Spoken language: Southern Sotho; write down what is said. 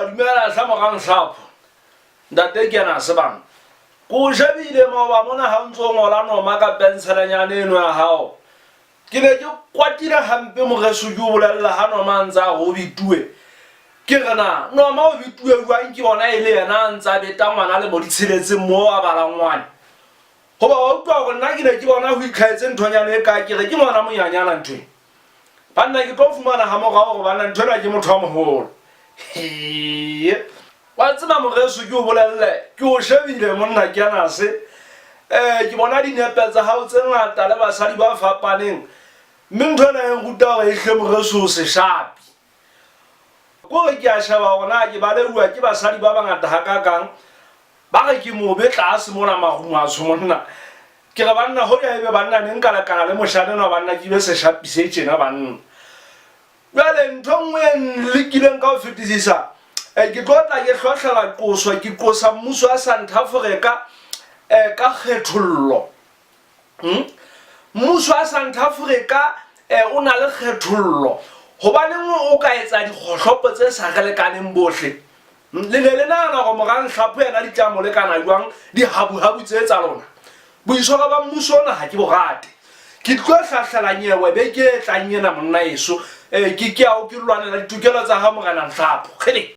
dumela sa mogang Hlapho ntate ke na sebang ko shebile maoba mona ha ntso ngola noma ka penselanyana eno ya hao ke ne ke kwatile hampe mogeso ke o bolella ha noma ntsa go bitue ke rena noma o bitue jwang ke bona ile yena ntsa beta ngwana le mo ditshiletseng mo a balangwane goba wa utlwa go nna ke ne ke bona go itlhaetse nthonyana e ka kere ke ngwana monyanyana ntwe banna ke tlo fumana ha mogao go bana nthwena ke motho wa moholo wa tseba mogeso ke o bolelle ke o shebile monna ke yana se ke bona dinepe tsa hao tse ngata le basadi ba fapaneng mme nthwena e nruta gore e hle mogeso o se shapi kore ke a sheba gona ke baleuwa ke basadi ba bangata ga kakang ba re ke mobe tlase mona magumatsho monna ke re banna go ya ebe banna ne nka lekana le moshaneno wa banna ke be se shapise tjena banna jale ntho nngwe e nlekileng ka go fetisisa ke tlotla ke tlhotlhela qoswa ke qosa mmuso wa South Africa ka kgethollo mmuso wa South Africa o na le kgethollo hobaneng o ka etsa dikgohlopo tse sa re lekaneng bohle le ne le nana go mogang Hlapho yena di tla mo lekana jwang di habu tse tsa lona boitshwaro ba mmuso ona ha ke borate ke tlo hlahlela nyewe be ke tla nyena monna eso ke a o ke lwanela ditokelo tsa ha Morena Hlapho